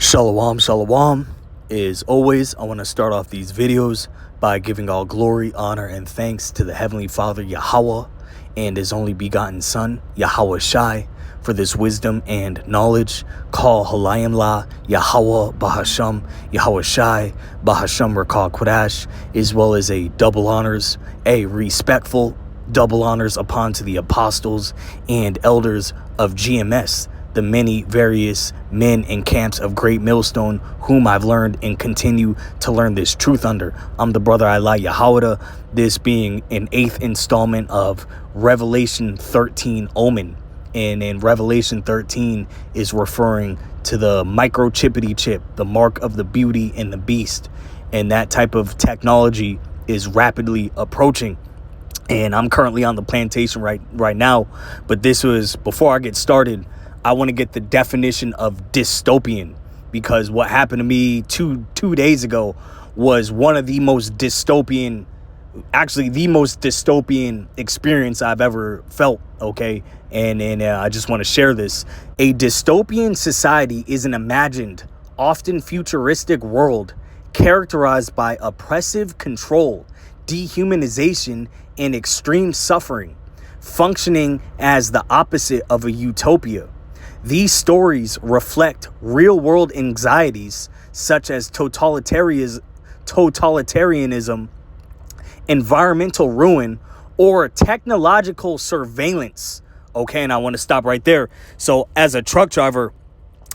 Shalom, shalom. As always, I want to start off these videos by giving all glory, honor, and thanks to the Heavenly Father, Yahweh, and His only begotten Son, Yahweh Shai, for this wisdom and knowledge. Call Halayim La, Yahweh Bahasham, Yahweh Shai, Bahasham Rakal Quadash, as well as a double honors, a respectful double honors upon to the apostles and elders of GMS, the many various men and camps of Great Millstone, whom I've learned and continue to learn this truth under. I'm the brother Allah Yahweh, this being an 8th installment of Revelation 13 Omen. And in Revelation 13 is referring to the microchippity chip, the mark of the beauty and the beast. And that type of technology is rapidly approaching. And I'm currently on the plantation right now. But this was, before I get started, I want to get the definition of dystopian, because what happened to me two days ago was one of the most dystopian, actually the most dystopian experience I've ever felt. Okay. And I just want to share this. A dystopian society is an imagined, often futuristic world characterized by oppressive control, dehumanization, and extreme suffering, functioning as the opposite of a utopia. These stories reflect real-world anxieties such as totalitarianism, environmental ruin, or technological surveillance. Okay, and I want to stop right there. So as a truck driver,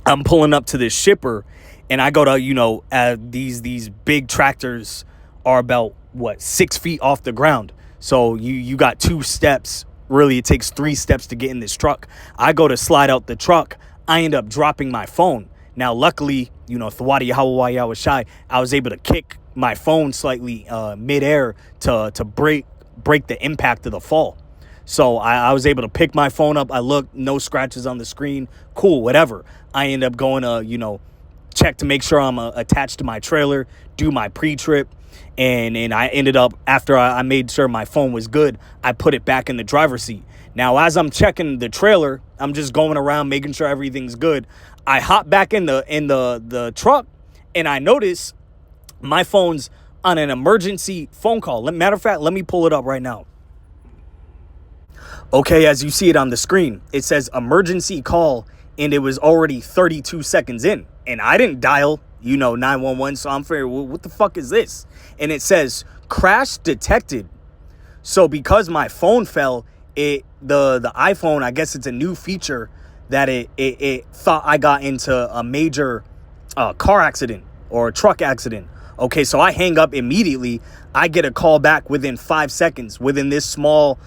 I'm pulling up to this shipper, and I go to, these big tractors are about, 6 feet off the ground. So you got 2 steps. Really, it takes 3 steps to get in this truck. I go to slide out the truck. I end up dropping my phone. Now, luckily, Thawadi Yahweh Yahweh Shai, I was able to kick my phone slightly midair to break the impact of the fall. So I was able to pick my phone up. I looked, no scratches on the screen. Cool, whatever. I end up going to, check to make sure I'm attached to my trailer, do my pre-trip. And I ended up, after I made sure my phone was good, I put it back in the driver's seat. Now, as I'm checking the trailer, I'm just going around making sure everything's good. I hop back in the truck, and I notice my phone's on an emergency phone call. Matter of fact, let me pull it up right now. Okay, as you see it on the screen, it says emergency call, and it was already 32 seconds in. And I didn't dial 911, so I'm figuring, well, what the fuck is this? And it says crash detected. So because my phone fell, the iPhone, I guess it's a new feature that it thought I got into a major car accident or a truck accident. Okay, so I hang up immediately. I get a call back within 5 seconds within this small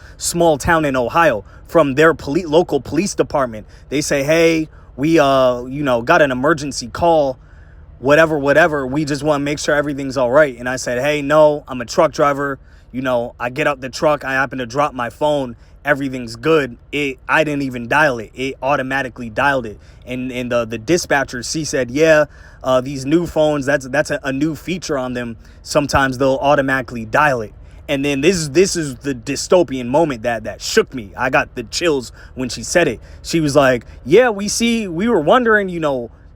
town in Ohio from their local police department. They say, hey, we got an emergency call, whatever. We just want to make sure everything's all right. And I said, hey, no, I'm a truck driver. I get out the truck. I happen to drop my phone. Everything's good. I didn't even dial it. It automatically dialed it. And the dispatcher, she said, yeah, these new phones, that's a new feature on them. Sometimes they'll automatically dial it. And then this is the dystopian moment that shook me. I got the chills when she said it. She was like, yeah, we were wondering,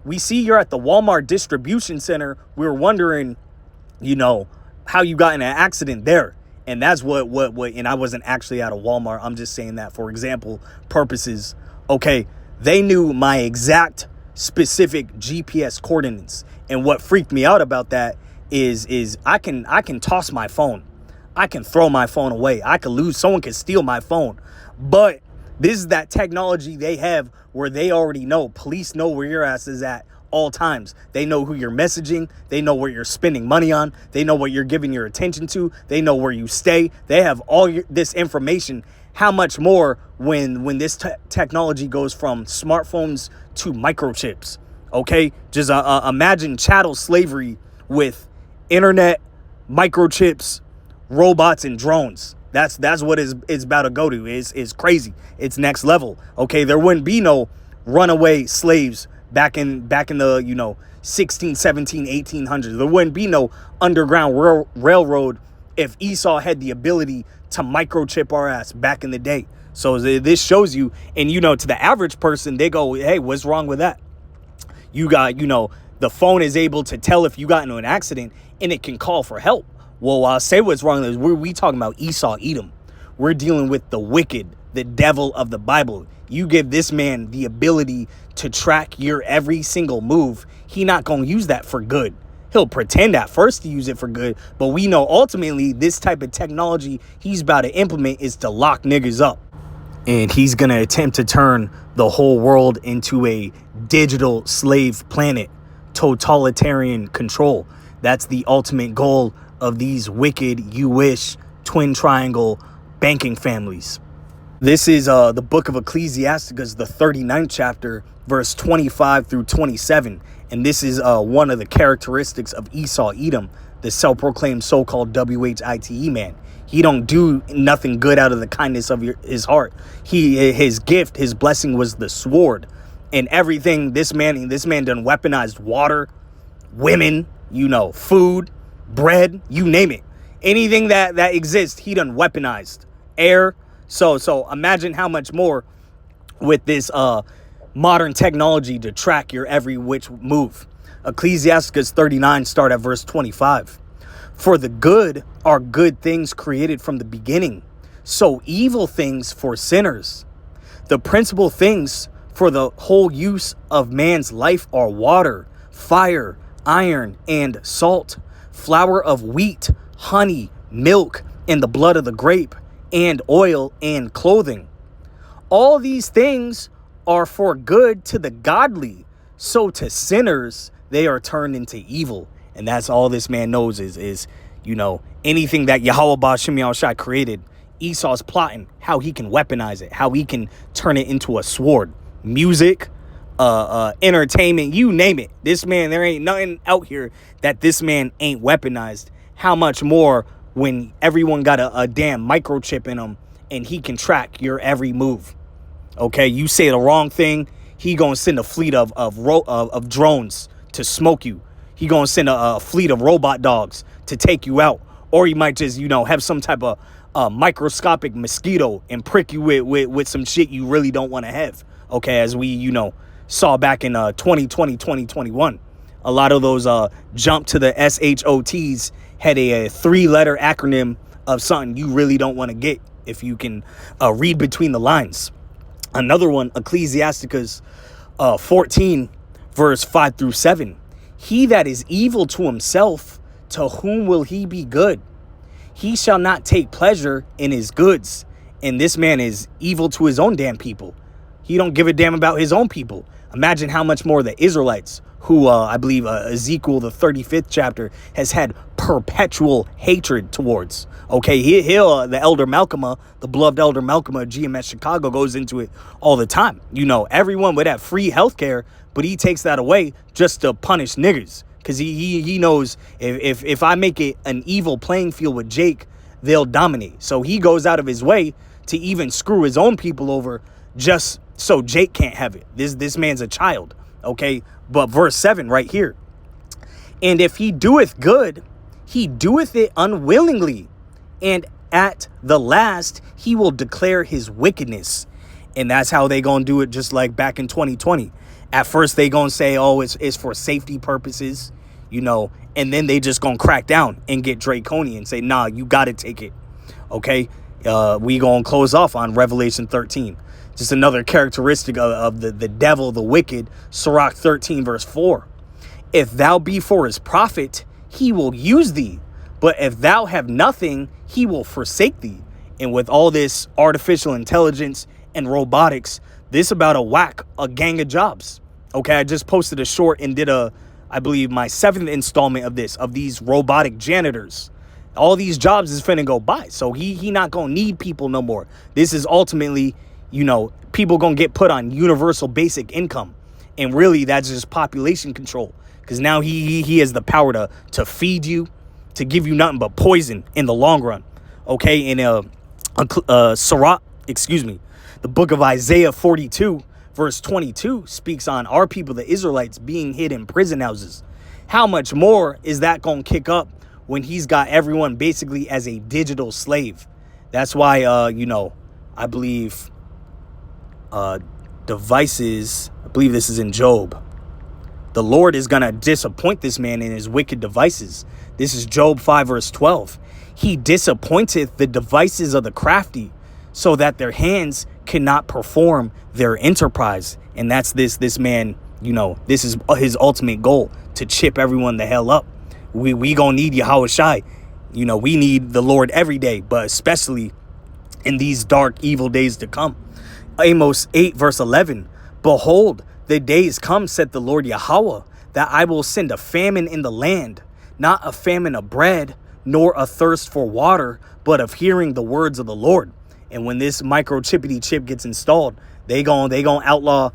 we see you're at the Walmart distribution center. We were wondering, how you got in an accident there. And that's what, and I wasn't actually at a Walmart. I'm just saying that for example purposes. Okay, they knew my exact specific GPS coordinates. And what freaked me out about that is I can toss my phone. I can throw my phone away. I could lose. Someone could steal my phone. But this is that technology they have where they already know. Police know where your ass is at all times. They know who you're messaging. They know where you're spending money on. They know what you're giving your attention to. They know where you stay. They have all this information. How much more when this technology goes from smartphones to microchips? Okay, just imagine chattel slavery with internet, microchips, robots, and drones. That's what it's about to go to. It's crazy. It's next level. Okay, there wouldn't be no runaway slaves back in the 16, 17, 1800s. There wouldn't be no underground railroad if Esau had the ability to microchip our ass back in the day. So this shows you, and to the average person, they go, hey, what's wrong with that? You got, The phone is able to tell if you got into an accident, and it can call for help. Well, I'll say what's wrong is we talking about Esau, Edom. We're dealing with the wicked, the devil of the Bible. You give this man the ability to track your every single move. He not going to use that for good. He'll pretend at first to use it for good, but we know ultimately this type of technology he's about to implement is to lock niggas up. And he's going to attempt to turn the whole world into a digital slave planet, totalitarian control. That's the ultimate goal of these wicked, you wish, twin triangle banking families. This is the book of Ecclesiasticus, the 39th chapter, verse 25 through 27. And this is one of the characteristics of Esau, Edom, the self-proclaimed so-called WHITE man. He don't do nothing good out of the kindness of his heart. His gift, his blessing was the sword. And everything this man done weaponized water, women, food, bread, you name it. Anything that exists, he done weaponized. Air. So imagine how much more with this modern technology to track your every which move. Ecclesiasticus 39 start at verse 25. For the good are good things created from the beginning, so evil things for sinners. The principal things for the whole use of man's life are water, fire, iron, and salt, flour of wheat, honey, milk, and the blood of the grape, and oil and clothing. All these things are for good to the godly, so to sinners they are turned into evil. And that's all this man knows is anything that Yahweh Ba'Shem Yahushua created, Esau's plotting how he can weaponize it, how he can turn it into a sword. Music, entertainment, you name it. This man, there ain't nothing out here that this man ain't weaponized. How much more when everyone got a damn microchip in them and he can track your every move. Okay, you say the wrong thing, he gonna send a fleet of drones to smoke you. He gonna send a fleet of robot dogs to take you out. Or he might just, have some type of microscopic mosquito and prick you with some shit you really don't want to have. Okay, as we, saw back in 2020, 2021. A lot of those jump to the SHOTs had a 3-letter acronym of something you really don't want to get if you can read between the lines. Another one, Ecclesiasticus 14, verse 5 through 7. He that is evil to himself, to whom will he be good? He shall not take pleasure in his goods. And this man is evil to his own damn people. He don't give a damn about his own people. Imagine how much more the Israelites, who I believe Ezekiel, the 35th chapter, has had perpetual hatred towards. Okay, the elder Malcolm, the beloved elder Malcolm of GMS Chicago goes into it all the time. Everyone would have free healthcare, but he takes that away just to punish niggers. Because he knows if I make it an evil playing field with Jake, they'll dominate. So he goes out of his way to even screw his own people over just so Jake can't have it. This man's a child. Okay, but verse 7 right here. And if he doeth good, he doeth it unwillingly. And at the last, he will declare his wickedness. And that's how they gonna do it, just like back in 2020. At first, they gonna say, oh, it's for safety purposes, and then they just gonna crack down and get draconian and say, nah, you gotta take it. Okay, we gonna close off on Revelation 13. Just another characteristic of the devil, the wicked. Sirach 13, verse 4. If thou be for his profit, he will use thee. But if thou have nothing, he will forsake thee. And with all this artificial intelligence and robotics, this about to whack a gang of jobs. Okay, I just posted a short and did I believe my 7th installment of these robotic janitors. All these jobs is finna go by. So he not gonna need people no more. This is ultimately, people gonna get put on universal basic income. And really that's just population control. Because now he has the power to feed you, to give you nothing but poison in the long run. Okay, in Sirach, the book of Isaiah 42, verse 22 speaks on our people, the Israelites, being hid in prison houses. How much more is that going to kick up when he's got everyone basically as a digital slave? That's why, I believe devices, I believe this is in Job. The Lord is going to disappoint this man in his wicked devices. This is Job 5 verse 12. He disappointeth the devices of the crafty, so that their hands cannot perform their enterprise. And that's this man, this is his ultimate goal, to chip everyone the hell up. We gonna need Yahweh Shai. We need the Lord every day, but especially in these dark, evil days to come. Amos 8 verse 11. Behold, the days come, said the Lord Yahweh, that I will send a famine in the land, not a famine of bread, nor a thirst for water, but of hearing the words of the Lord. And when this microchippity chip gets installed, they gon' outlaw,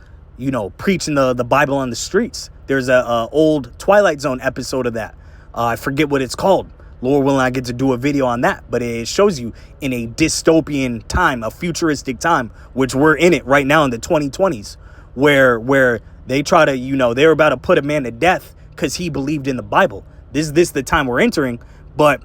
preaching the Bible on the streets. There's a old Twilight Zone episode of that. I forget what it's called. Lord willing, I get to do a video on that. But it shows you in a dystopian time, a futuristic time, which we're in it right now in the 2020s, where they try to, they're about to put a man to death because he believed in the Bible. This the time we're entering. But,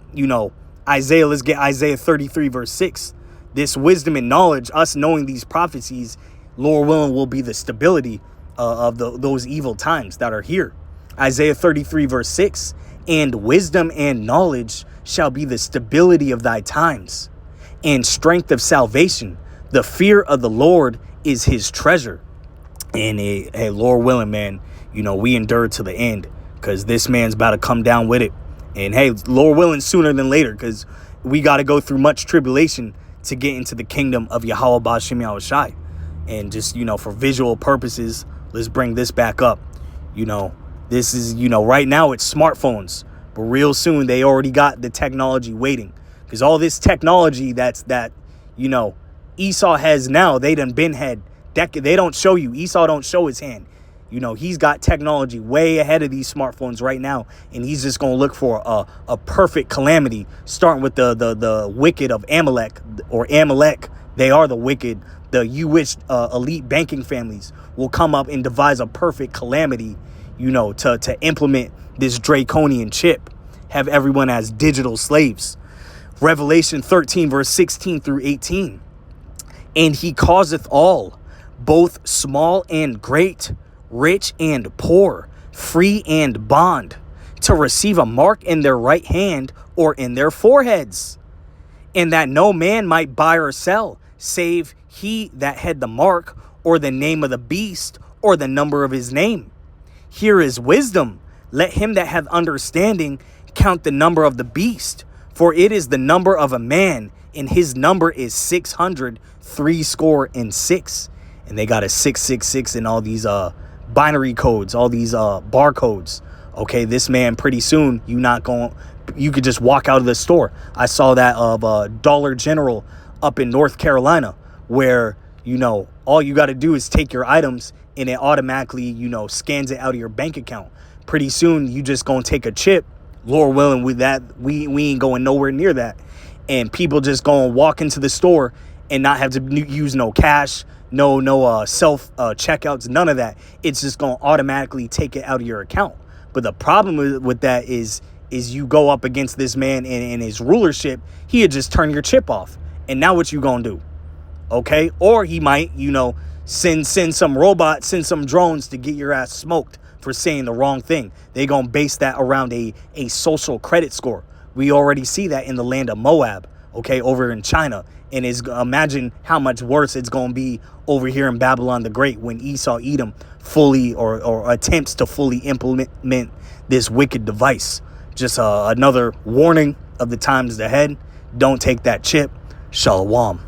Isaiah, let's get Isaiah 33 verse 6. This wisdom and knowledge, us knowing these prophecies, Lord willing, will be the stability of those evil times that are here. Isaiah 33 verse 6. And wisdom and knowledge shall be the stability of thy times, and strength of salvation. The fear of the Lord is his treasure. And hey, Lord willing, man, we endure to the end, because this man's about to come down with it. And hey, Lord willing, sooner than later, because we got to go through much tribulation to get into the kingdom of Yahweh B'Shem Yahweh Shai. And just, for visual purposes, let's bring this back up. This is, right now it's smartphones, but real soon they already got the technology waiting, because all this technology that Esau has now, they done been had. They don't show you. Esau don't show his hand. He's got technology way ahead of these smartphones right now, and he's just going to look for a perfect calamity, starting with the wicked of Amalek, or Amalek. They are the wicked. The elite banking families will come up and devise a perfect calamity, to implement this draconian chip, have everyone as digital slaves. Revelation 13 verse 16 through 18. And he causeth all, both small and great, rich and poor, free and bond, to receive a mark in their right hand or in their foreheads, and that no man might buy or sell, save he that had the mark, or the name of the beast, or the number of his name. Here is wisdom. Let him that hath understanding count the number of the beast, for it is the number of a man, and his number is 666. And they got a 666 in all these binary codes, all these barcodes. Okay, this man, pretty soon, you could just walk out of the store. I saw that of Dollar General up in North Carolina, where, all you got to do is take your items and it automatically, scans it out of your bank account. Pretty soon, you just going to take a chip. Lord willing, with that, we ain't going nowhere near that. And people just going to walk into the store and not have to use no cash, no self checkouts, none of that. It's just going to automatically take it out of your account. But the problem with that is you go up against this man and his rulership, he'd just turn your chip off. And now what you going to do? Okay? Or he might, send some robots, send some drones to get your ass smoked for saying the wrong thing. They gonna base that around a social credit score. We already see that in the land of Moab, okay, over in China. And imagine how much worse it's gonna be over here in Babylon the Great when Esau Edom fully or attempts to fully implement this wicked device. Just another warning of the times ahead. Don't take that chip. Shalom.